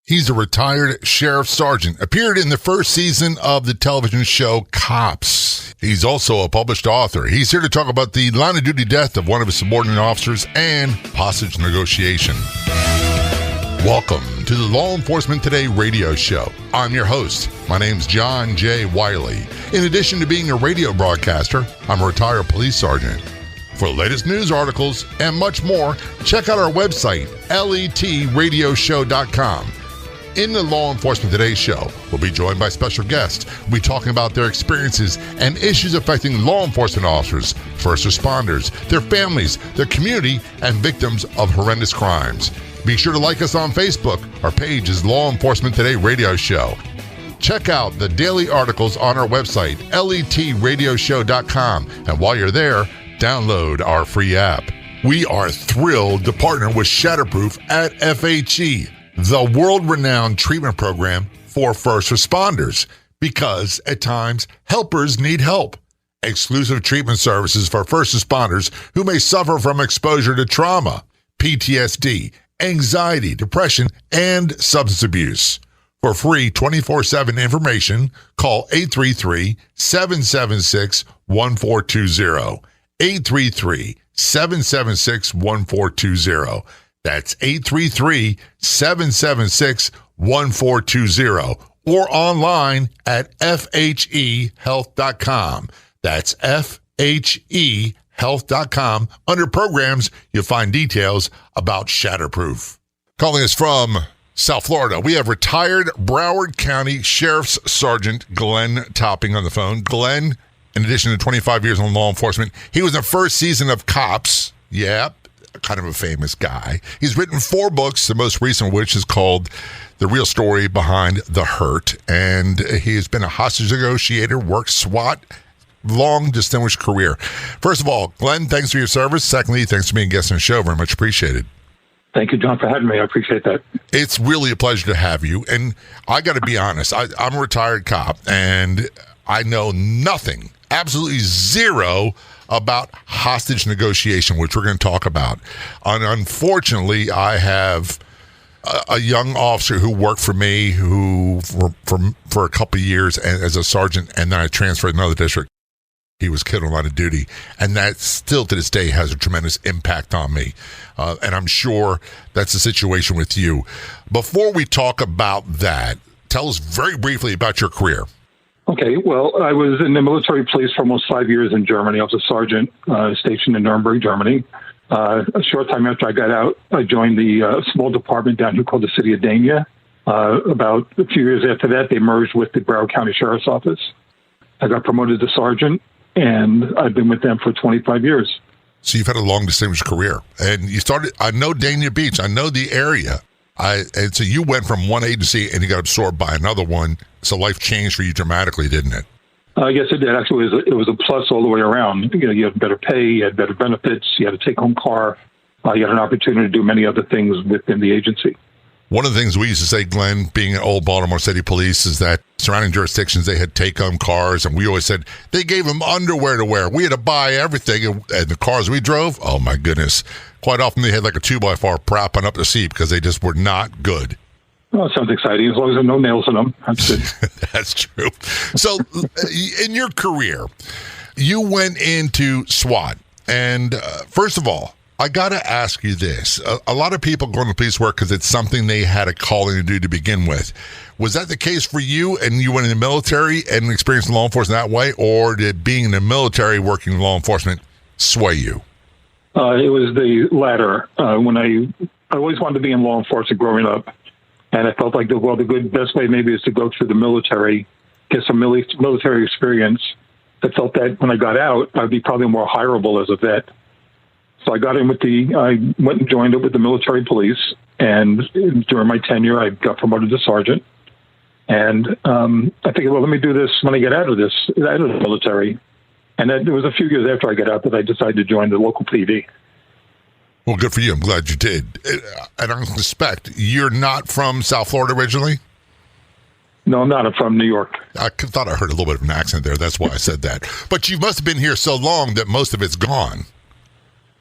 He's a retired sheriff sergeant, appeared in the first season of the television show Cops. He's also a published author. He's here to talk about the line of duty death of one of his subordinate officers and hostage negotiation. Welcome to the Law Enforcement Today radio show. I'm your host. My name's John J. Wiley. In addition to being a radio broadcaster, I'm a retired police sergeant. For the latest news articles and much more, check out our website, letradioshow.com. In the Law Enforcement Today show, we'll be joined by special guests. We'll be talking about their experiences and issues affecting law enforcement officers, first responders, their families, their community, and victims of horrendous crimes. Be sure to like us on Facebook. Our page is Law Enforcement Today Radio Show. Check out the daily articles on our website, letradioshow.com. And while you're there, download our free app. We are thrilled to partner with Shatterproof at FHE, the world-renowned treatment program for first responders, because at times, helpers need help. Exclusive treatment services for first responders who may suffer from exposure to trauma, PTSD, anxiety, depression, and substance abuse. For free 24/7 information, call 833-776-1420. 833-776-1420. That's 833-776-1420 or online at fhehealth.com. That's fhehealth.com. Under programs, you'll find details about Shatterproof. Calling us from South Florida, we have retired Broward County Sheriff's Sergeant Glenn Topping on the phone. Glenn, in addition to 25 years in law enforcement, he was in the first season of Cops. Yeah, kind of a famous guy. He's written 4 books, the most recent of which is called The Real Story Behind the Hurt. And he has been a hostage negotiator, worked SWAT, long distinguished career. First of all, Glenn, thanks for your service. Secondly, thanks for being a guest on the show. Very much appreciated. Thank you, John, for having me. I appreciate that. It's really a pleasure to have you. And I got to be honest, I'm a retired cop, and I know nothing, absolutely zero, about hostage negotiation, which we're going to talk about. And unfortunately, I have a young officer who worked for me who for a couple of years as a sergeant, and then I transferred to another district. He was killed on line of duty, and that still to this day has a tremendous impact on me. And I'm sure that's the situation with you. Before we talk about that, tell us very briefly about your career. Okay, well, I was in the military police for almost 5 years in Germany. I was a sergeant stationed in Nuremberg, Germany. A short time after I got out, I joined the small department down here called the City of Dania. About a few years after that, they merged with the Broward County Sheriff's Office. I got promoted to sergeant, and I've been with them for 25 years. So you've had a long, distinguished career. And you started, I know Dania Beach, I know the area. And so you went from one agency and you got absorbed by another one. So life changed for you dramatically, didn't it? Yes, it did. Actually, it was a plus all the way around. You had better pay, you had better benefits, you had a take-home car, you had an opportunity to do many other things within the agency. One of the things we used to say, Glenn, being an old Baltimore City police, is that surrounding jurisdictions, they had take-home cars, and we always said they gave them underwear to wear. We had to buy everything, and the cars we drove, oh my goodness, quite often they had like a 2x4 propping up the seat because they just were not good. Well, it sounds exciting, as long as there are no nails in them. That's good. That's true. So in your career, you went into SWAT, and first of all, I got to ask you this. A lot of people go into police work because it's something they had a calling to do to begin with. Was that the case for you, and you went in the military and experienced law enforcement that way, or did being in the military working in law enforcement sway you? It was the latter. When I always wanted to be in law enforcement growing up, and I felt like the best way maybe is to go through the military, get some military experience. I felt that when I got out, I'd be probably more hireable as a vet. So I got in I went and joined it with the military police, and during my tenure, I got promoted to sergeant. And I figured, well, let me do this when I get out of the military. And then it was a few years after I got out that I decided to join the local PD. Well, good for you. I'm glad you did. And I suspect you're not from South Florida originally? No, I'm not. I'm from New York. I thought I heard a little bit of an accent there. That's why I said that. But you must have been here so long that most of it's gone.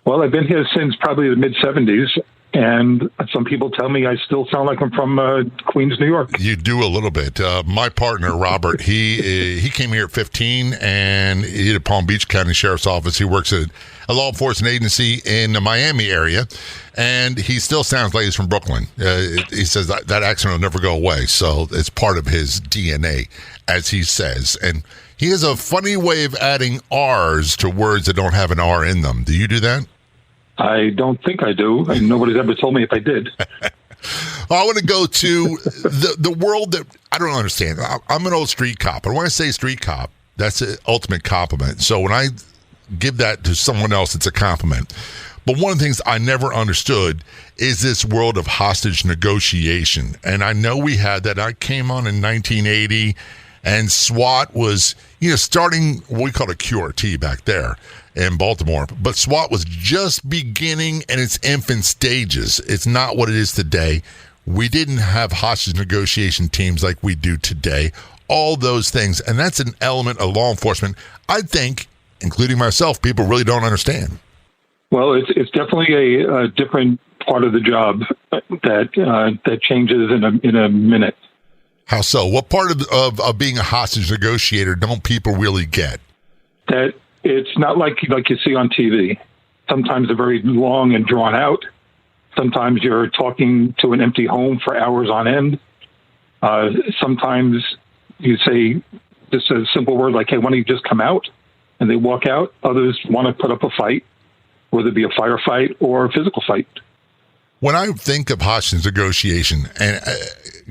Well, I've been here since probably the mid-'70s, And some people tell me I still sound like I'm from Queens, New York. You do a little bit. My partner, Robert, he came here at 15 and he at Palm Beach County Sheriff's Office. He works at a law enforcement agency in the Miami area, and he still sounds like he's from Brooklyn. He says that accent will never go away, so it's part of his DNA, as he says. And he has a funny way of adding R's to words that don't have an R in them. Do you do that? I don't think I do. And nobody's ever told me if I did. I want to go to the world that I don't understand. I'm an old street cop. And when I say street cop, that's an ultimate compliment. So when I give that to someone else, it's a compliment. But one of the things I never understood is this world of hostage negotiation. And I know we had that. I came on in 1980, and SWAT was, starting what we called a QRT back there in Baltimore. But SWAT was just beginning in its infant stages. It's not what it is today. We didn't have hostage negotiation teams like we do today. All those things. And that's an element of law enforcement, I think, including myself, people really don't understand. Well, it's definitely a different part of the job that changes in a minute. How so? What part of being a hostage negotiator don't people really get? That it's not like you see on TV. Sometimes they're very long and drawn out. Sometimes you're talking to an empty home for hours on end. Sometimes you say just a simple word like, hey, why don't you just come out? And they walk out. Others want to put up a fight, whether it be a firefight or a physical fight. When I think of hostage negotiation, and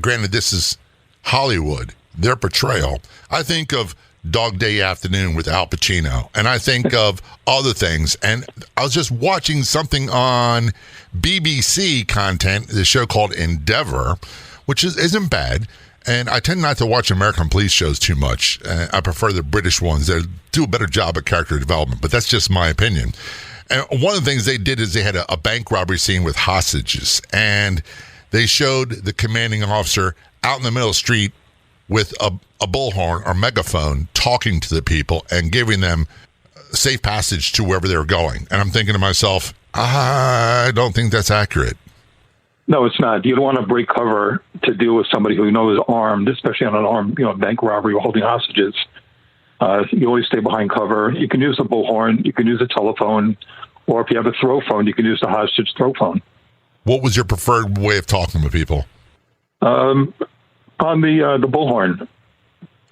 granted this is Hollywood, their portrayal, I think of Dog Day Afternoon with Al Pacino, and I think of other things. And I was just watching something on BBC content, the show called Endeavor, which isn't bad. And I tend not to watch American police shows too much. I prefer the British ones. They do a better job at character development, but that's just my opinion. And one of the things they did is they had a bank robbery scene with hostages, and they showed the commanding officer out in the middle of the street with a bullhorn or megaphone talking to the people and giving them safe passage to wherever they were going. And I'm thinking to myself, I don't think that's accurate. No, it's not. You don't want to break cover to deal with somebody who you know is armed, especially on an armed, bank robbery or holding hostages. You always stay behind cover. You can use a bullhorn, you can use a telephone, or if you have a throw phone, you can use the hostage throw phone. What was your preferred way of talking to people? On the bullhorn,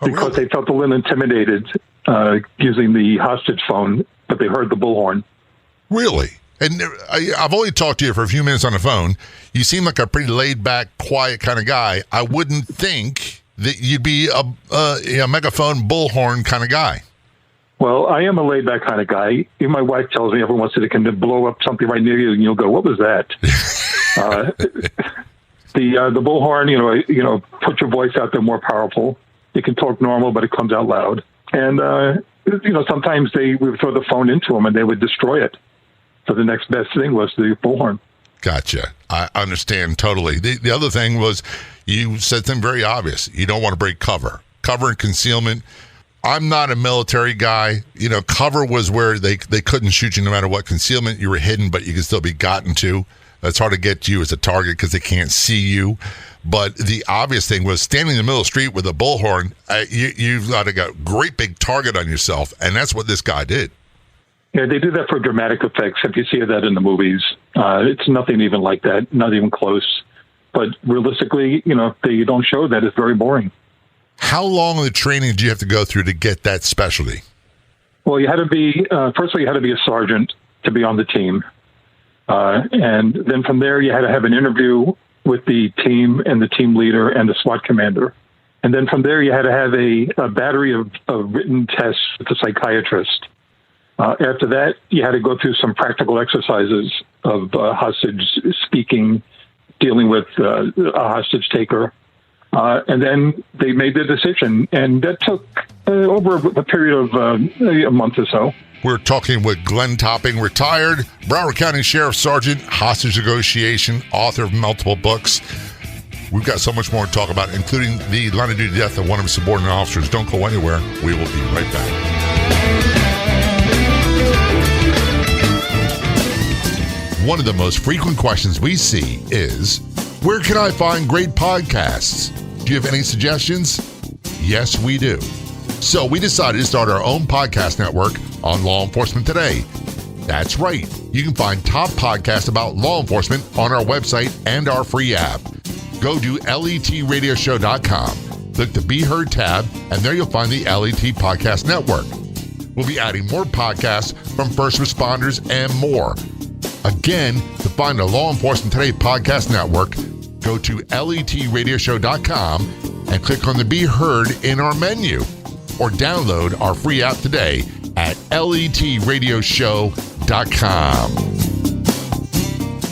because they felt a little intimidated using the hostage phone, but they heard the bullhorn. Really? And I've only talked to you for a few minutes on the phone. You seem like a pretty laid-back, quiet kind of guy. I wouldn't think that you'd be a megaphone, bullhorn kind of guy. Well, I am a laid-back kind of guy. Even my wife tells me every once in a while, can blow up something right near you, and you'll go, "What was that?" The bullhorn, put your voice out there more powerful. You can talk normal, but it comes out loud. And sometimes we would throw the phone into them, and they would destroy it. So the next best thing was the bullhorn. Gotcha. I understand totally. The other thing was you said something very obvious. You don't want to break cover. Cover and concealment. I'm not a military guy. Cover was where they couldn't shoot you no matter what. Concealment, you were hidden, but you could still be gotten to. It's hard to get you as a target because they can't see you. But the obvious thing was standing in the middle of the street with a bullhorn. You've got a great big target on yourself, and that's what this guy did. Yeah, they do that for dramatic effects. If you see that in the movies, it's nothing even like that, not even close. But realistically, they don't show that. It's very boring. How long of the training did you have to go through to get that specialty? Well, you had to be, first of all, you had to be a sergeant to be on the team. And then from there, you had to have an interview with the team and the team leader and the SWAT commander. And then from there, you had to have a battery of written tests with a psychiatrist. After that, you had to go through some practical exercises of hostage speaking, dealing with a hostage taker. And then they made their decision. And that took over a period of a month or so. We're talking with Glenn Topping, retired Broward County Sheriff Sergeant, hostage negotiation, author of multiple books. We've got so much more to talk about, including the line of duty death of one of his subordinate officers. Don't go anywhere. We will be right back. One of the most frequent questions we see is, where can I find great podcasts? Do you have any suggestions? Yes, we do. So we decided to start our own podcast network on Law Enforcement Today. That's right. You can find top podcasts about law enforcement on our website and our free app. Go to letradioshow.com, click the Be Heard tab, and there you'll find the LET Podcast Network. We'll be adding more podcasts from first responders and more. Again, to find the Law Enforcement Today Podcast Network, go to letradioshow.com and click on the Be Heard in our menu, or download our free app today at letradioshow.com.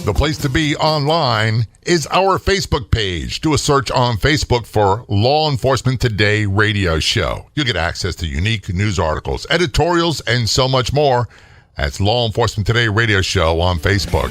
The place to be online is our Facebook page. Do a search on Facebook for Law Enforcement Today Radio Show. You'll get access to unique news articles, editorials, and so much more. That's Law Enforcement Today Radio Show on Facebook.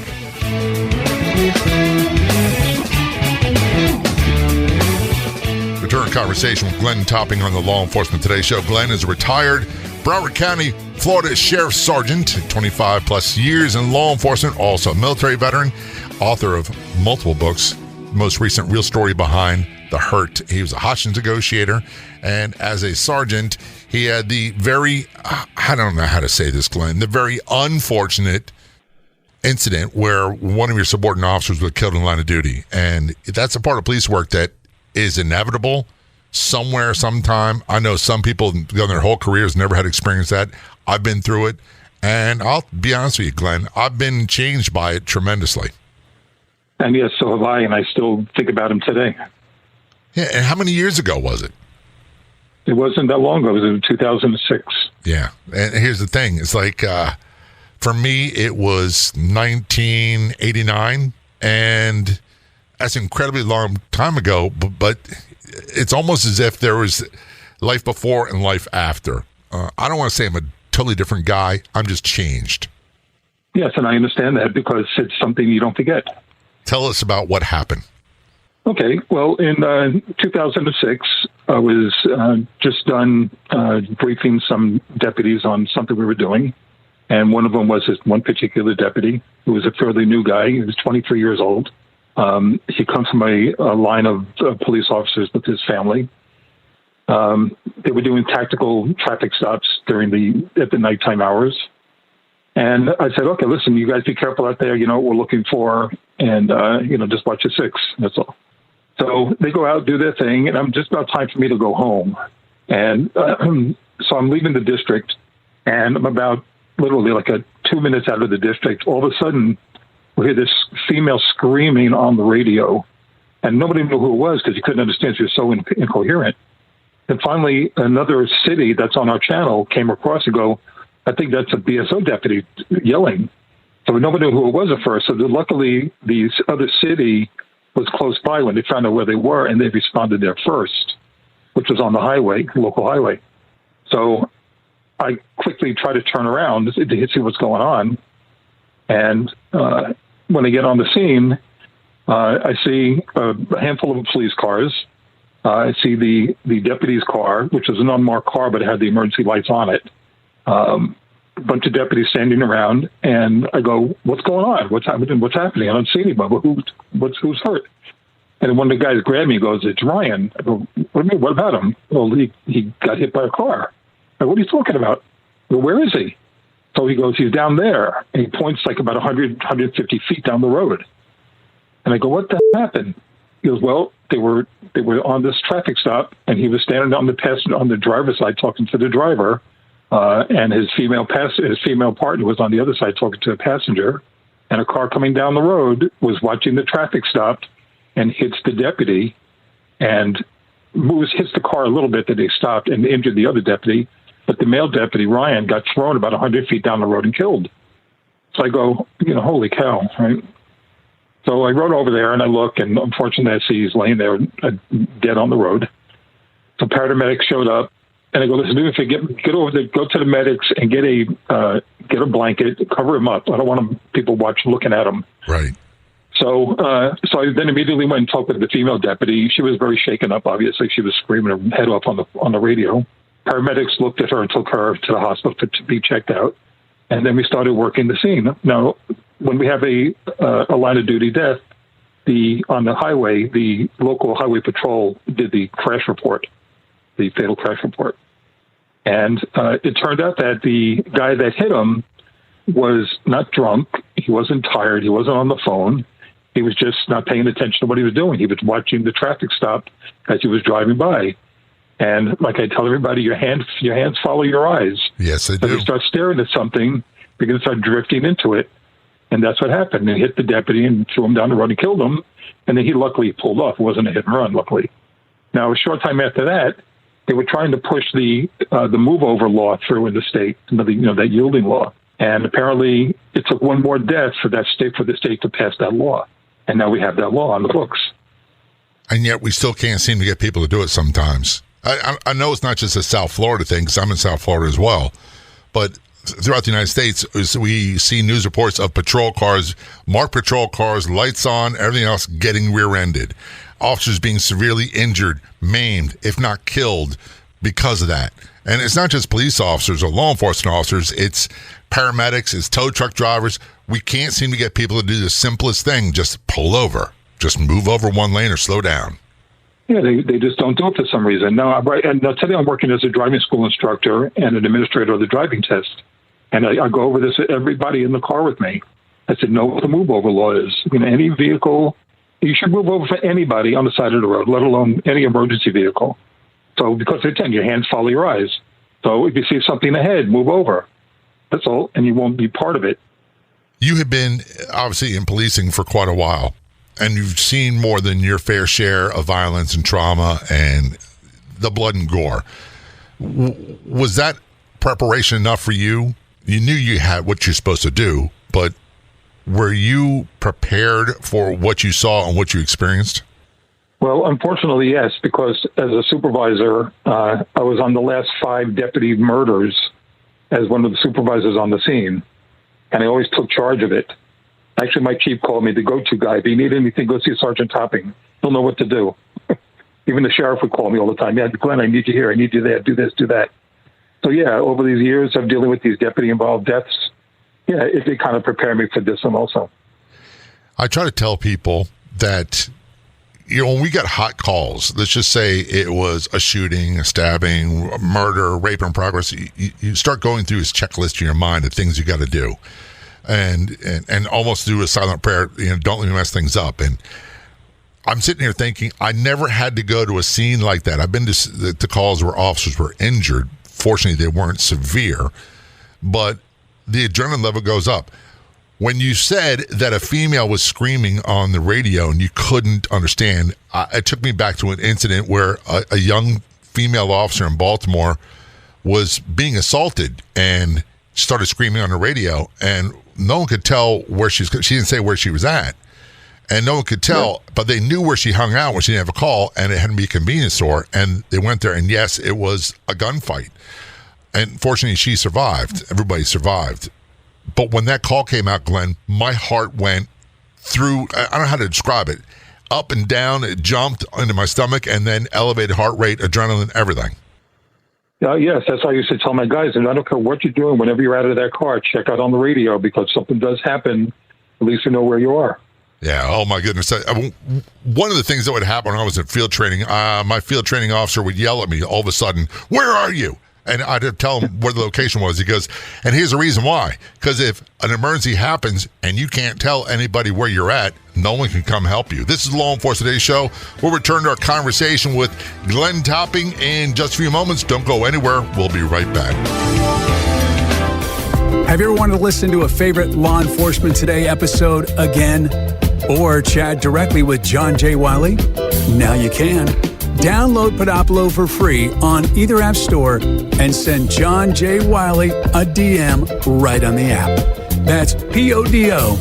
Return conversation with Glenn Topping on the Law Enforcement Today Show. Glenn is a retired Broward County, Florida Sheriff's Sergeant, 25 plus years in law enforcement, also a military veteran, author of multiple books. Most recent, Real Story Behind the Hurt. He was a hostage negotiator, and as a sergeant, he had the very, I don't know how to say this, Glenn, the very unfortunate incident where one of your subordinate officers was killed in the line of duty. And that's a part of police work that is inevitable somewhere, sometime. I know some people in their whole careers never had experienced that. I've been through it, and I'll be honest with you, Glenn, I've been changed by it tremendously. And yes, so have I, and I still think about him today. Yeah, and how many years ago was it? It wasn't that long ago. It was in 2006. Yeah, and here's the thing. It's like, for me, it was 1989, and that's an incredibly long time ago, but it's almost as if there was life before and life after. I don't want to say I'm a totally different guy. I'm just changed. Yes, and I understand that because it's something you don't forget. Tell us about what happened. Okay, well, in 2006, I was just done briefing some deputies on something we were doing, and one of them was this one particular deputy who was a fairly new guy. He was 23 years old. He comes from a line of police officers with his family. They were doing tactical traffic stops at the nighttime hours. And I said, okay, listen, you guys be careful out there. You know what we're looking for. And, just watch your six. That's all. So they go out, do their thing. And I'm just about time for me to go home. And so I'm leaving the district. And I'm about literally like 2 minutes out of the district. All of a sudden, we hear this female screaming on the radio. And nobody knew who it was because you couldn't understand. She was so incoherent. And finally, another city that's on our channel came across and go, I think that's a BSO deputy yelling. So nobody knew who it was at first. So luckily, the other city was close by when they found out where they were, and they responded there first, which was on the highway, local highway. So I quickly try to turn around to see what's going on. And when I get on the scene, I see a handful of police cars. I see the deputy's car, which was an unmarked car, but it had the emergency lights on it. A bunch of deputies standing around, and I go, "What's going on? What's happening? What's happening? I don't see anybody. Who's hurt?" And one of the guys grabbed me and goes, "It's Ryan." I go, "What do you mean? What about him?" "Well, he got hit by a car." I go, "What are you talking about?" "Well, where is he?" So he goes, "He's down there." And he points like about 150 feet down the road. And I go, "What the hell happened?" He goes, "Well, they were on this traffic stop, and he was standing on the driver's side talking to the driver, and his female partner was on the other side talking to a passenger, and a car coming down the road was watching the traffic stop and hits the deputy, and hits the car a little bit that they stopped and injured the other deputy, but the male deputy, Ryan, got thrown about 100 feet down the road and killed." So I go, holy cow, right? So I rode over there and I look, and unfortunately I see he's laying there dead on the road. So paramedics showed up, and I go, "Listen, if you get over there, go to the medics and get a blanket, cover him up. I don't want people looking at him." Right. So I then immediately went and talked with the female deputy. She was very shaken up. Obviously, she was screaming her head off on the radio. Paramedics looked at her and took her to the hospital to be checked out, and then we started working the scene. Now, when we have a line of duty death, on the highway, the local highway patrol did the crash report, the fatal crash report. And it turned out that the guy that hit him was not drunk. He wasn't tired. He wasn't on the phone. He was just not paying attention to what he was doing. He was watching the traffic stop as he was driving by. And like I tell everybody, your hands follow your eyes. Yes, they do. So you start staring at something, you're going to start drifting into it. And that's what happened. He hit the deputy and threw him down the road and killed him. And then he luckily pulled off. It wasn't a hit and run, luckily. Now, a short time after that, they were trying to push the move over law through in the state, that yielding law. And apparently, it took one more death for the state to pass that law. And now we have that law on the books. And yet we still can't seem to get people to do it sometimes. I know it's not just a South Florida thing, because I'm in South Florida as well. But throughout the United States, we see news reports of patrol cars, marked patrol cars, lights on, everything else getting rear-ended. Officers being severely injured, maimed, if not killed, because of that. And it's not just police officers or law enforcement officers, it's paramedics, it's tow truck drivers. We can't seem to get people to do the simplest thing, just pull over. Just move over one lane or slow down. Yeah, they just don't do it for some reason. Now, today I'm working as a driving school instructor and an administrator of the driving test. And I go over this with everybody in the car with me. I said, know what the move over law is. Any vehicle, you should move over for anybody on the side of the road, let alone any emergency vehicle. So because they're telling you, your hands follow your eyes. So if you see something ahead, move over. That's all, and you won't be part of it. You have been obviously in policing for quite a while, and you've seen more than your fair share of violence and trauma and the blood and gore. Was that preparation enough for you? You knew you had what you're supposed to do, but were you prepared for what you saw and what you experienced? Well, unfortunately, yes, because as a supervisor, I was on the last 5 deputy murders as one of the supervisors on the scene, and I always took charge of it. Actually, my chief called me the go-to guy. If you need anything, go see Sergeant Topping. He'll know what to do. Even the sheriff would call me all the time. Yeah, Glenn, I need you here. I need you there. Do this, do that. So, yeah, over these years of dealing with these deputy-involved deaths, yeah, it kind of prepared me for this one also. I try to tell people that, when we get hot calls, let's just say it was a shooting, a stabbing, a murder, rape in progress, you start going through his checklist in your mind of things you got to do. And almost do a silent prayer, don't let me mess things up. And I'm sitting here thinking, I never had to go to a scene like that. I've been to calls where officers were injured. Fortunately, they weren't severe, but the adrenaline level goes up. When you said that a female was screaming on the radio and you couldn't understand, it took me back to an incident where a young female officer in Baltimore was being assaulted and started screaming on the radio, and no one could tell where she didn't say where she was at, and no one could tell, but they knew where she hung out when she didn't have a call, and it had to be a convenience store, and they went there, and yes, it was a gunfight. And fortunately, she survived. Everybody survived. But when that call came out, Glenn, my heart went through, I don't know how to describe it, up and down, it jumped into my stomach, and then elevated heart rate, adrenaline, everything. Yes, that's how I used to tell my guys. And I don't care what you're doing, whenever you're out of that car, check out on the radio, because something does happen. At least you know where you are. Yeah, oh my goodness. One of the things that would happen when I was in field training, my field training officer would yell at me all of a sudden, "Where are you?" And I'd tell him where the location was. He goes, and here's the reason why. Because if an emergency happens and you can't tell anybody where you're at, no one can come help you. This is Law Enforcement Today Show. We'll return to our conversation with Glenn Topping in just a few moments. Don't go anywhere. We'll be right back. Have you ever wanted to listen to a favorite Law Enforcement Today episode again? Or chat directly with John J. Wiley? Now you can. Download Podopolo for free on either app store and send John J. Wiley a DM right on the app. That's Podopolo,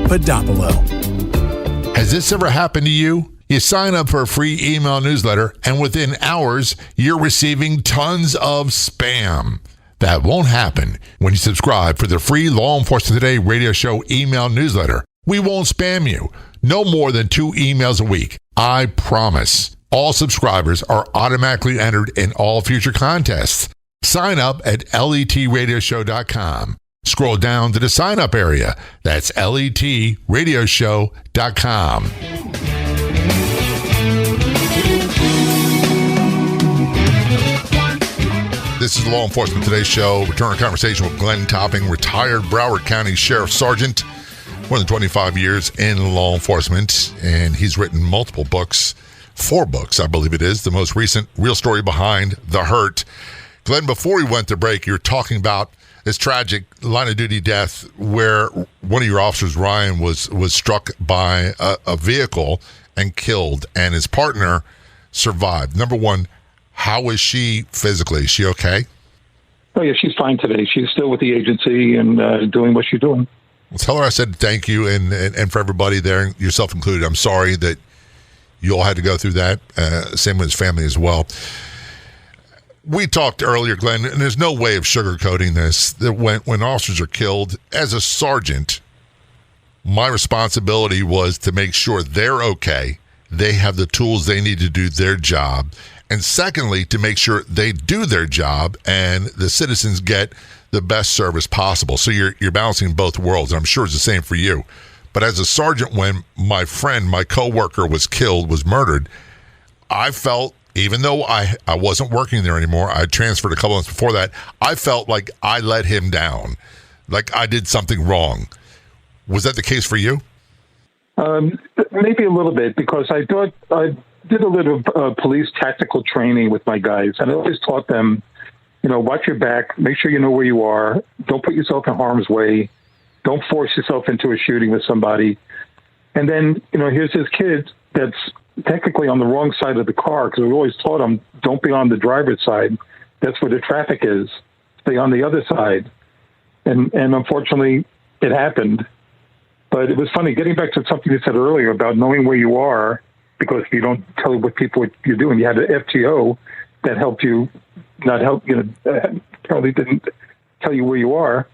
Podopolo. Has this ever happened to you? You sign up for a free email newsletter, and within hours, you're receiving tons of spam. That won't happen when you subscribe for the free Law Enforcement Today radio show email newsletter. We won't spam you. No more than 2 emails a week. I promise. All subscribers are automatically entered in all future contests. Sign up at letradioshow.com. Scroll down to the sign-up area. That's letradioshow.com. This is Law Enforcement Today's show. Return our conversation with Glenn Topping, retired Broward County Sheriff Sergeant, more than 25 years in law enforcement, and he's written multiple books, 4 books, I believe it is. The most recent, Real Story Behind the Hurt. Glenn, before we went to break, you're talking about this tragic line-of-duty death where one of your officers, Ryan, was struck by a vehicle and killed, and his partner survived. Number one, how is she physically? Is she okay? Oh, yeah, she's fine today. She's still with the agency and doing what she's doing. Well, tell her I said thank you, and for everybody there, yourself included. I'm sorry that you all had to go through that. Same with his family as well. We talked earlier, Glenn, and there's no way of sugarcoating this, that when officers are killed, as a sergeant, my responsibility was to make sure they're okay, they have the tools they need to do their job, and secondly, to make sure they do their job and the citizens get the best service possible. So you're balancing both worlds, and I'm sure it's the same for you. But as a sergeant, when my friend, my coworker was killed, was murdered, I felt, even though I wasn't working there anymore, I transferred a couple months before that, I felt like I let him down, like I did something wrong. Was that the case for you? Maybe a little bit, because I thought I did a little police tactical training with my guys, and I always taught them, watch your back, make sure you know where you are, don't put yourself in harm's way, don't force yourself into a shooting with somebody. And then, here's this kid that's technically on the wrong side of the car, because we always taught them, don't be on the driver's side. That's where the traffic is. Stay on the other side. And unfortunately, it happened. But it was funny, getting back to something you said earlier about knowing where you are, because if you don't tell what people what you're doing, you had an FTO that helped you, probably didn't tell you where you are.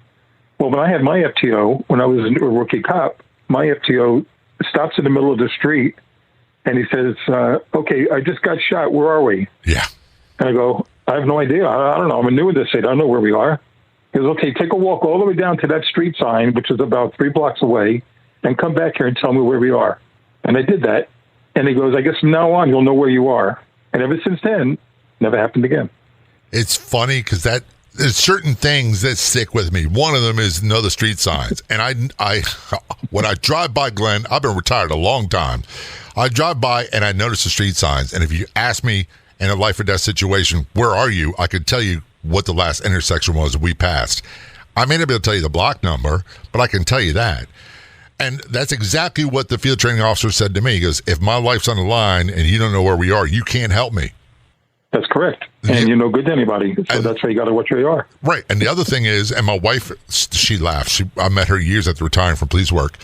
Well, when I had my FTO, when I was a rookie cop, my FTO stops in the middle of the street and he says, okay, I just got shot. Where are we? Yeah. And I go, I have no idea. I don't know. I'm new in this state. I don't know where we are. He goes, okay, take a walk all the way down to that street sign, which is about 3 blocks away, and come back here and tell me where we are. And I did that. And he goes, I guess from now on, you'll know where you are. And ever since then, never happened again. It's funny because there's certain things that stick with me. One of them is know the street signs. And I when I drive by, Glenn, I've been retired a long time. I drive by and I notice the street signs. And if you ask me in a life or death situation, where are you? I could tell you what the last intersection was we passed. I may not be able to tell you the block number, but I can tell you that. And that's exactly what the field training officer said to me. He goes, if my life's on the line and you don't know where we are, you can't help me. That's correct. And you're no good to anybody. So that's why you got to watch where you are. Right. And the other thing is, and my wife, she laughs. I met her years after retiring from police work.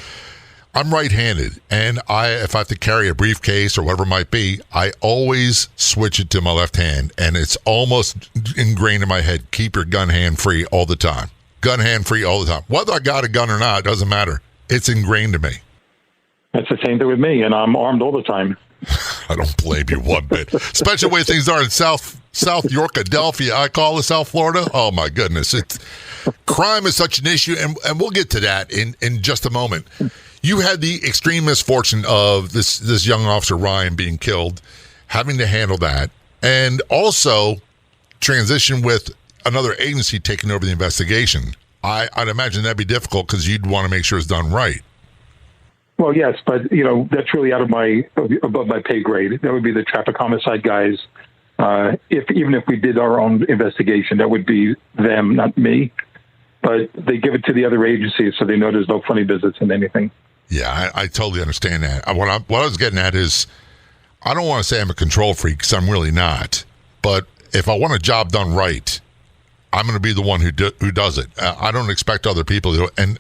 I'm right-handed, and if I have to carry a briefcase or whatever it might be, I always switch it to my left hand, and it's almost ingrained in my head, keep your gun hand free all the time. Gun hand free all the time. Whether I got a gun or not, it doesn't matter. It's ingrained to me. That's the same thing with me, and I'm armed all the time. I don't blame you one bit. Especially the way things are in South Yorkadelphia, I call it, South Florida. Oh, my goodness. Crime is such an issue, and we'll get to that in just a moment. You had the extreme misfortune of this young officer, Ryan, being killed, having to handle that, and also transition with another agency taking over the investigation. I'd imagine that'd be difficult because you'd want to make sure it's done right. Well, yes, but that's really above my pay grade. That would be the traffic homicide guys. Even if we did our own investigation, that would be them, not me. But they give it to the other agencies, so they know there's no funny business in anything. Yeah, I totally understand that. What I was getting at is, I don't want to say I'm a control freak because I'm really not. But if I want a job done right, I'm going to be the one who does it. I don't expect other people to do it. And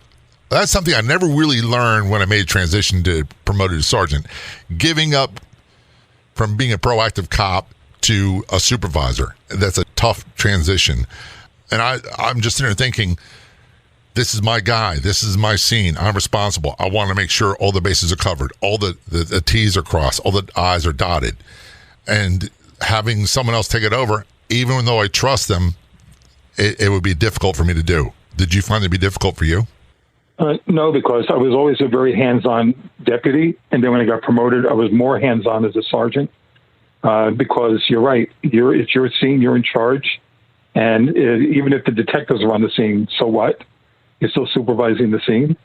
that's something I never really learned when I made a transition to promoted to sergeant. Giving up from being a proactive cop to a supervisor. That's a tough transition. And I'm just sitting there thinking, this is my guy. This is my scene. I'm responsible. I want to make sure all the bases are covered. All the T's are crossed. All the I's are dotted. And having someone else take it over, even though I trust them, it would be difficult for me to do Did you find it to be difficult for you? No, because I was always a very hands-on deputy, and then when I got promoted, I was more hands-on as a sergeant. Because you're right, it's your scene, you're in charge, and even if the detectives are on the scene, so what? You're still supervising the scene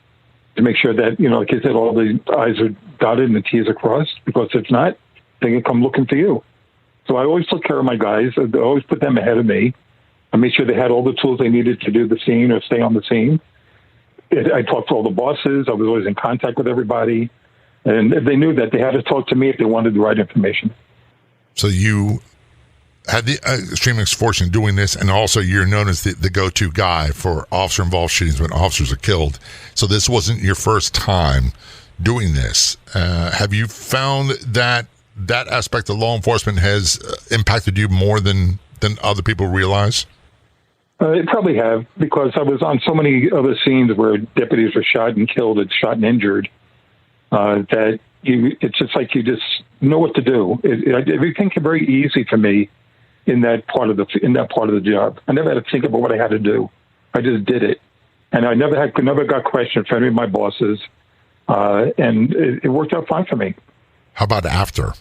to make sure that, like I said, all the I's are dotted and the T's are crossed, because if not, they can come looking for you. So I always took care of my guys. I always put them ahead of me. I made sure they had all the tools they needed to do the scene or stay on the scene. I talked to all the bosses. I was always in contact with everybody. And they knew that they had to talk to me if they wanted the right information. So you had the extreme misfortune doing this, and also you're known as the go-to guy for officer-involved shootings when officers are killed. So this wasn't your first time doing this. Have you found that aspect of law enforcement has impacted you more than other people realize? It probably have, because I was on so many other scenes where deputies were shot and killed and shot and injured, that it's just like you just know what to do. Everything came very easy for me in that part of the job. I never had to think about what I had to do. I just did it, and I never got questioned from any of my bosses, and it worked out fine for me. How about after?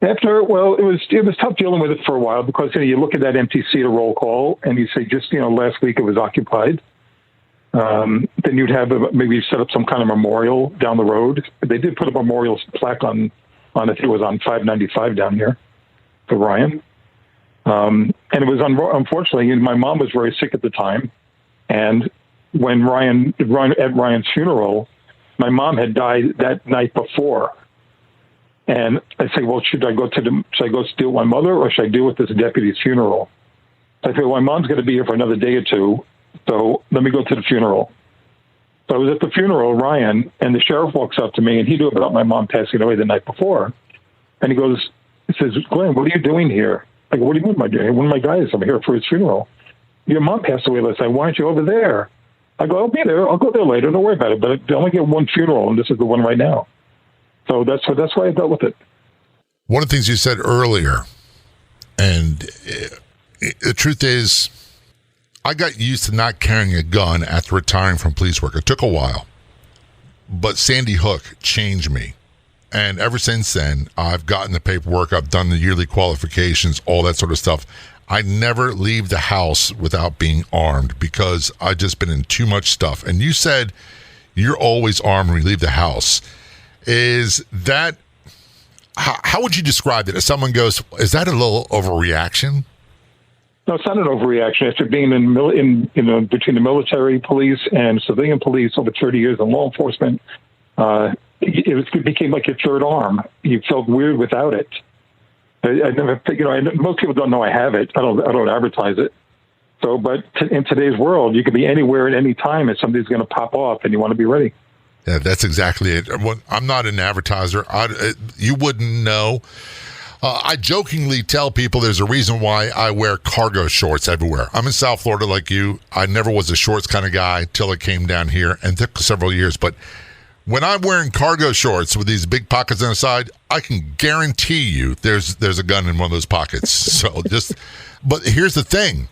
After, well, it was tough dealing with it for a while, because you look at that empty seat of roll call and you say, just last week it was occupied. Then you'd have maybe set up some kind of memorial down the road. They did put a memorial plaque on I think it was on 595 down here for Ryan. And it was unfortunately, my mom was very sick at the time, and when at Ryan's funeral, my mom had died that night before. And I say, well, should I go steal my mother, or should I deal with this deputy's funeral? I said, well, my mom's going to be here for another day or two, so let me go to the funeral. So I was at the funeral, Ryan, and the sheriff walks up to me, and he knew about my mom passing away the night before. And he says, Glenn, what are you doing here? I go, what do you mean, my dear? One of my guys, I'm here for his funeral. Your mom passed away last night. Why aren't you over there? I go, I'll be there. I'll go there later. Don't worry about it. But I only get one funeral, and this is the one right now. So that's why I dealt with it. One of the things you said earlier, and the truth is, I got used to not carrying a gun after retiring from police work. It took a while, but Sandy Hook changed me. And ever since then, I've gotten the paperwork, I've done the yearly qualifications, all that sort of stuff. I never leave the house without being armed, because I've just been in too much stuff. And you said you're always armed when you leave the house. Is that, how would you describe it? If someone goes, is that a little overreaction? No, it's not an overreaction. After being between the military police and civilian police over 30 years in law enforcement, it became like your third arm. You felt weird without it. I never, most people don't know I have it. I don't advertise it. So, but in today's world, you can be anywhere at any time, and somebody's going to pop off, and you want to be ready. Yeah, that's exactly it. I'm not an advertiser. You wouldn't know. I jokingly tell people there's a reason why I wear cargo shorts everywhere. I'm in South Florida like you. I never was a shorts kind of guy till I came down here, and it took several years. But when I'm wearing cargo shorts with these big pockets on the side, I can guarantee you there's a gun in one of those pockets. But here's the thing.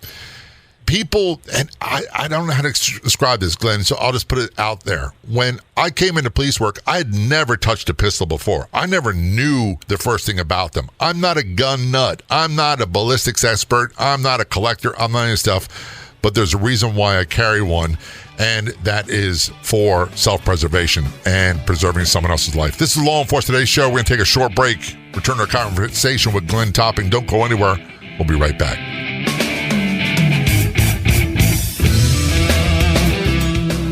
People, and I don't know how to describe this, Glenn, so I'll just put it out there. When I came into police work, I had never touched a pistol before. I never knew the first thing about them. I'm not a gun nut. I'm not a ballistics expert. I'm not a collector. I'm not any stuff. But there's a reason why I carry one, and that is for self-preservation and preserving someone else's life. This is Law Enforcement Today's show. We're going to take a short break, return to our conversation with Glenn Topping. Don't go anywhere. We'll be right back.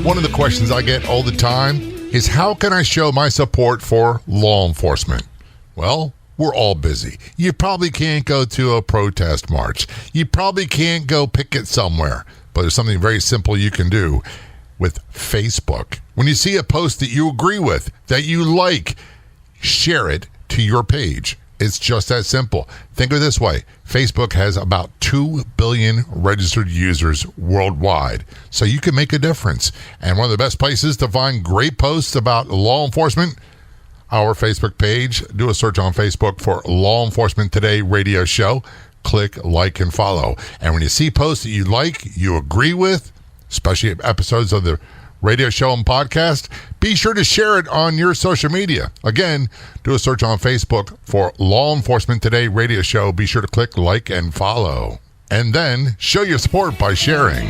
One of the questions I get all the time is, how can I show my support for law enforcement? Well, we're all busy. You probably can't go to a protest march. You probably can't go picket somewhere. But there's something very simple you can do with Facebook. When you see a post that you agree with, that you like, share it to your page. It's just that simple. Think of it this way. Facebook has about 2 billion registered users worldwide. So you can make a difference. And one of the best places to find great posts about law enforcement, our Facebook page. Do a search on Facebook for Law Enforcement Today radio show. Click like and follow. And when you see posts that you like, you agree with, especially episodes of the radio show and podcast, be sure to share it on your social media. Again, do a search on Facebook for Law Enforcement Today Radio Show. Be sure to click like and follow. And then show your support by sharing.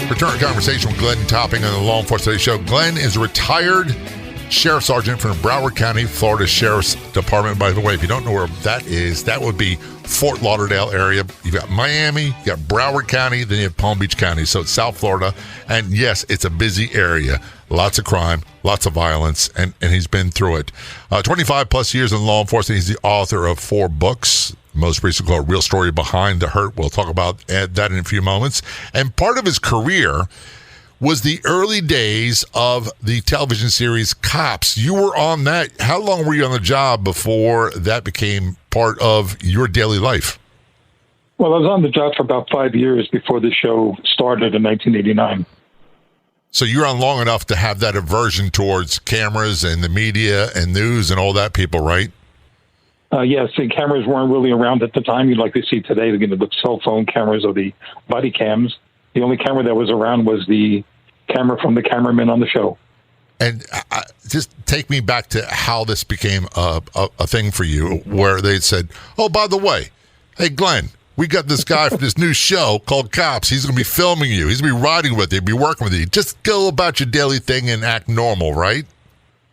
Return to conversation with Glenn Topping on the Law Enforcement Today Show. Glenn is a retired Sheriff Sergeant from Broward County, Florida Sheriff's Department. By the way, if you don't know where that is, that would be Fort Lauderdale area. You've got Miami, you got Broward County, then you have Palm Beach County. So it's South Florida. And yes, it's a busy area. Lots of crime, lots of violence, and he's been through it. 25 plus years in law enforcement. He's the author of 4 books. Most recently called Real Story Behind the Hurt. We'll talk about that in a few moments. And part of his career was the early days of the television series Cops. You were on that. How long were you on the job before that became part of your daily life? Well, I was on the job for about 5 years before the show started in 1989. So you're on long enough to have that aversion towards cameras and the media and news and all that, people, right? Yes, the cameras weren't really around at the time. You'd like to see today, the cell phone cameras or the body cams. The only camera that was around was the camera from the cameraman on the show. And just take me back to how this became a thing for you, where they said, oh, by the way, hey, Glenn, we got this guy for this new show called Cops. He's going to be filming you. He's going to be riding with you, be working with you. Just go about your daily thing and act normal, right?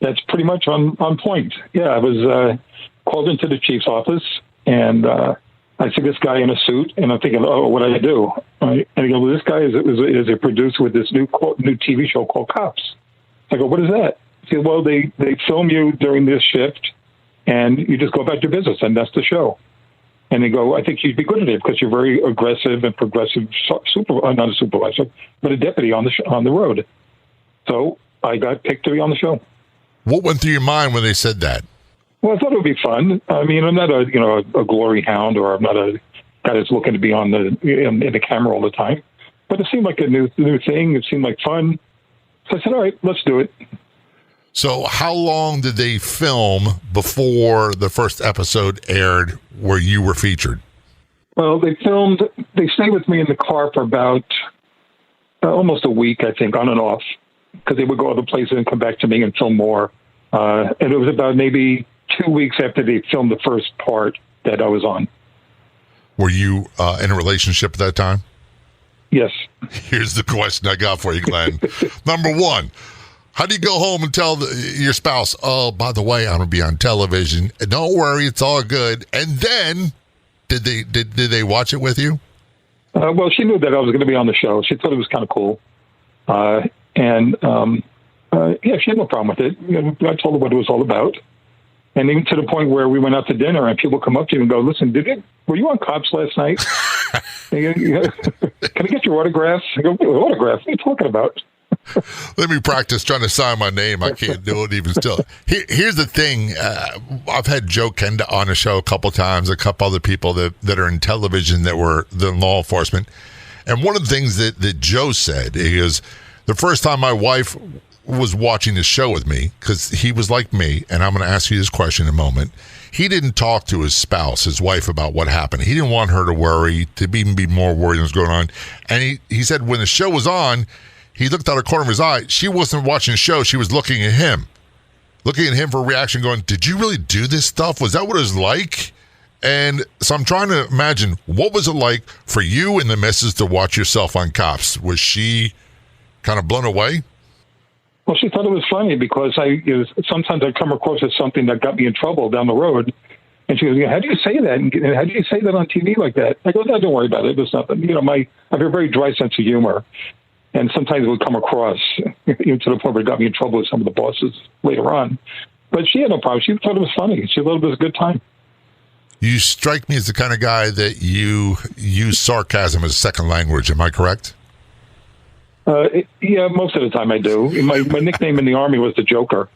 That's pretty much on point. Yeah, I was called into the chief's office, and I see this guy in a suit, and I'm thinking, oh, what did I do? And I go, well, this guy is a producer with this new TV show called Cops. I go, what is that? He said, well, they film you during this shift, and you just go about your business, and that's the show. And they go, I think you'd be good at it because you're very aggressive and progressive, not a supervisor, but a deputy on the road. So I got picked to be on the show. What went through your mind when they said that? Well, I thought it would be fun. I mean, I'm not a glory hound, or I'm not a guy that's looking to be on in the camera all the time. But it seemed like a new thing. It seemed like fun. So I said, all right, let's do it. So how long did they film before the first episode aired where you were featured? Well, they stayed with me in the car for about almost a week, I think, on and off, because they would go other places and come back to me and film more. And it was about maybe 2 weeks after they filmed the first part that I was on. Were you in a relationship at that time? Yes. Here's the question I got for you, Glenn. Number one, how do you go home and tell your spouse, oh, by the way, I'm going to be on television. Don't worry, it's all good. And then, did they watch it with you? Well, she knew that I was going to be on the show. She thought it was kind of cool. Yeah, she had no problem with it. I told her what it was all about. And even to the point where we went out to dinner and people come up to you and go, listen, were you on Cops last night? Can I get your autograph? I go, autograph? What are you talking about? Let me practice trying to sign my name. I can't do it even still. Here's the thing. I've had Joe Kenda on a show a couple times, a couple other people that are in television that were in law enforcement. And one of the things that Joe said is the first time my wife was watching the show with me, because he was like me, and I'm going to ask you this question in a moment. He didn't talk to his spouse, his wife, about what happened. He didn't want her to worry, to even be more worried what's going on. And he said when the show was on, he looked out of the corner of his eye. She wasn't watching the show. She was looking at him for a reaction, going, did you really do this stuff? Was that what it was like? And so I'm trying to imagine, what was it like for you and the missus to watch yourself on Cops? Was she kind of blown away? Well, she thought it was funny because sometimes I'd come across as something that got me in trouble down the road. And she goes, how do you say that? And how do you say that on TV like that? I go, no, don't worry about it. There's nothing. I have a very dry sense of humor. And sometimes it would come across to the point where it got me in trouble with some of the bosses later on. But she had no problem. She thought it was funny. She thought it was a good time. You strike me as the kind of guy that you use sarcasm as a second language. Am I correct? Yeah, most of the time I do. My nickname in the Army was the Joker.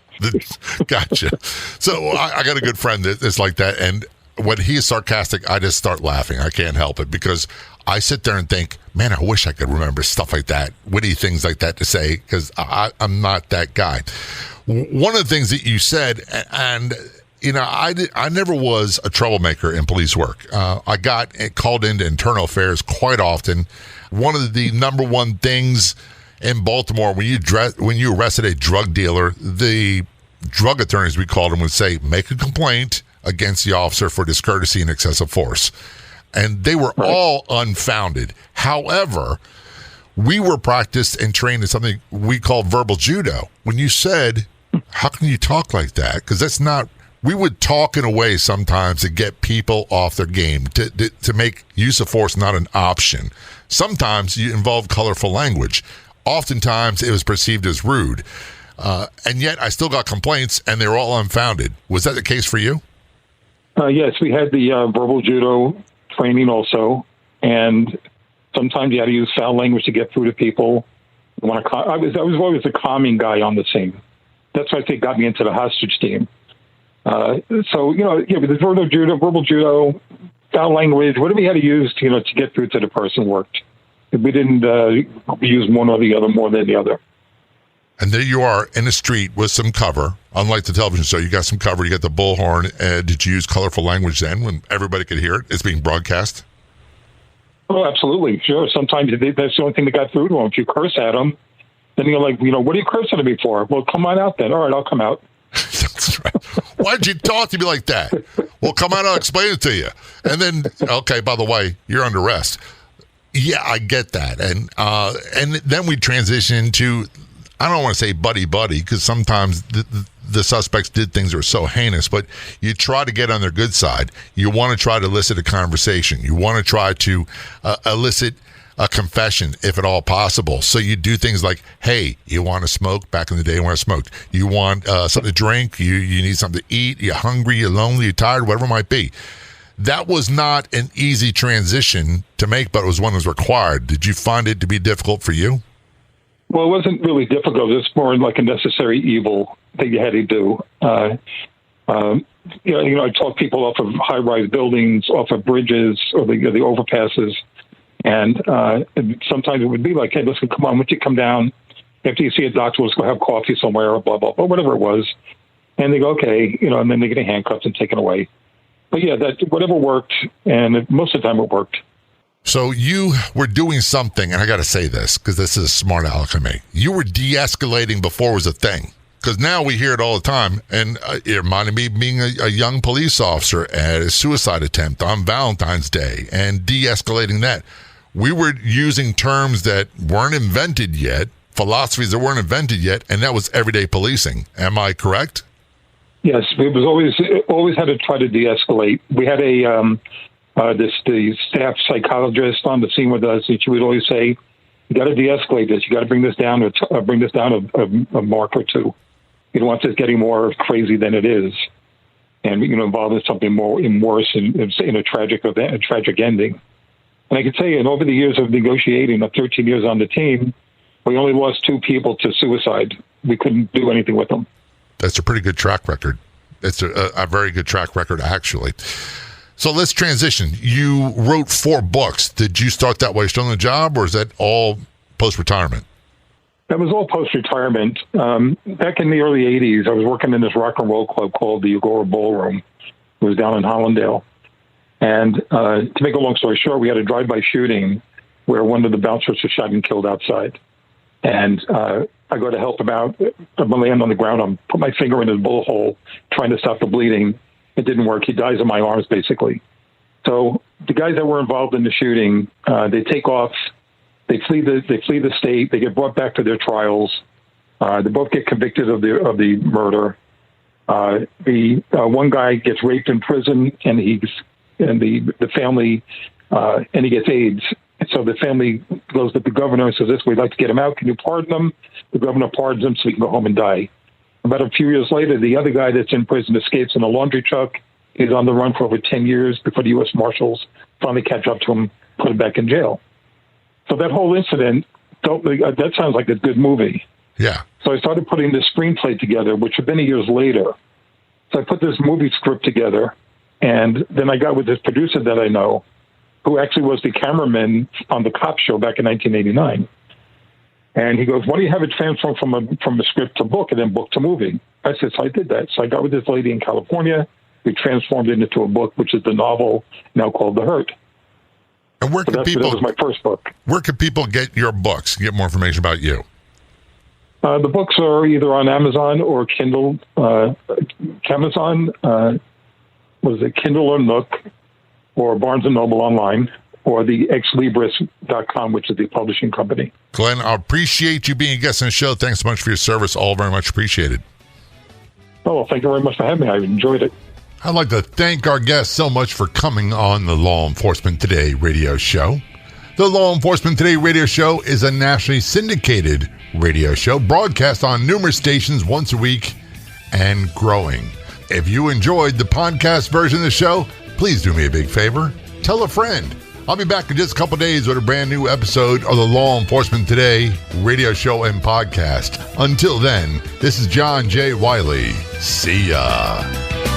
Gotcha. So I got a good friend that's like that. And when he's sarcastic, I just start laughing. I can't help it because I sit there and think, man, I wish I could remember stuff like that, witty things like that to say, because I'm not that guy. One of the things that you said, and I never was a troublemaker in police work. I got called into internal affairs quite often. One of the number one things in Baltimore, when you arrested a drug dealer, the drug attorneys, we called them, would say, make a complaint against the officer for discourtesy and excessive force. And they were all unfounded. However, we were practiced and trained in something we call verbal judo. When you said, how can you talk like that? Because that's not, we would talk in a way sometimes to get people off their game, to make use of force not an option. Sometimes you involve colorful language. Oftentimes it was perceived as rude. And yet I still got complaints, and they were all unfounded. Was that the case for you? Yes, we had the verbal judo training also, and sometimes you had to use foul language to get through to people. I was always the calming guy on the scene. That's what I think got me into the hostage team. With the verbal judo, foul language, whatever you had to use to get through to the person worked. We didn't use one or the other more than the other. And there you are in the street with some cover. Unlike the television show, you got some cover, you got the bullhorn. Did you use colorful language then when everybody could hear it? It's being broadcast? Oh, absolutely. Sure. Sometimes that's the only thing that got through to them. If you curse at them, then you're like, what are you cursing at me for? Well, come on out then. All right, I'll come out. That's right. Why'd you talk to me like that? Well, come on, I'll explain it to you. And then, okay, by the way, you're under arrest. Yeah, I get that. And then we transition to, I don't want to say buddy-buddy, because sometimes the suspects did things that were so heinous, but you try to get on their good side. You want to try to elicit a conversation. You want to try to elicit a confession, if at all possible. So you do things like, hey, you want to smoke? Back in the day when I smoked. You want something to drink? You need something to eat? You're hungry? You're lonely? You're tired? Whatever it might be. That was not an easy transition to make, but it was one that was required. Did you find it to be difficult for you? Well, it wasn't really difficult. It's more like a necessary evil that you had to do. I talk people off of high-rise buildings, off of bridges, or the overpasses. And sometimes it would be like, hey, listen, come on, why don't you come down? After you see a doctor, let's go have coffee somewhere, or blah, blah, blah, whatever it was. And they go, okay, and then they get handcuffed and taken away. But yeah, that whatever worked, and most of the time it worked. So you were doing something, and I got to say this, because this is a smart aleck of me. You were de-escalating before it was a thing. Because now we hear it all the time, and it reminded me of being a young police officer at a suicide attempt on Valentine's Day, and de-escalating that. We were using terms that weren't invented yet, philosophies that weren't invented yet, and that was everyday policing. Am I correct? Yes, it was always had to try to de-escalate. We had the staff psychologist on the scene with us, and she would always say, "You got to de-escalate this. You got to bring this down a mark or two. You don't want this getting more crazy than it is, and involved in something more worse in a tragic event, a tragic ending." And I can tell you, and over the years of negotiating, 13 years on the team, we only lost 2 people to suicide. We couldn't do anything with them. That's a pretty good track record. It's a very good track record, actually. So let's transition. You wrote 4 books. Did you start that way still in the job, or is that all post-retirement? That was all post-retirement. Back in the early 80s, I was working in this rock and roll club called the Agora Ballroom. It was down in Hollandale. And to make a long story short, we had a drive-by shooting where one of the bouncers was shot and killed outside. And I go to help him out. I'm laying on the ground. I put my finger in his bullet hole, trying to stop the bleeding. It didn't work. He dies in my arms, basically. So the guys that were involved in the shooting, they take off. They flee the state. They get brought back to their trials. They both get convicted of the murder. The one guy gets raped in prison, and the family, and he gets AIDS. So the family goes to the governor and says, we'd like to get him out. Can you pardon him? The governor pardons him so he can go home and die. About a few years later, the other guy that's in prison escapes in a laundry truck. He's on the run for over 10 years before the U.S. Marshals finally catch up to him, put him back in jail. So that whole incident, that sounds like a good movie. Yeah. So I started putting this screenplay together, which was many years later. So I put this movie script together, and then I got with this producer that I know, who actually was the cameraman on the cop show back in 1989. And he goes, why don't you have it transformed from a script to book and then book to movie? I said, so I did that. So I got with this lady in California. We transformed it into a book, which is the novel now called The Hurt. And where can people? That was my first book. Where can people get your books? Get more information about you. The books are either on Amazon or Kindle. Amazon, Kindle or Nook, or Barnes & Noble online, or the exlibris.com, which is the publishing company. Glenn, I appreciate you being a guest on the show. Thanks so much for your service. All very much appreciated. Oh, well, thank you very much for having me. I enjoyed it. I'd like to thank our guests so much for coming on the Law Enforcement Today radio show. The Law Enforcement Today radio show is a nationally syndicated radio show broadcast on numerous stations once a week and growing. If you enjoyed the podcast version of the show, please do me a big favor. Tell a friend. I'll be back in just a couple days with a brand new episode of the Law Enforcement Today radio show and podcast. Until then, this is John J. Wiley. See ya.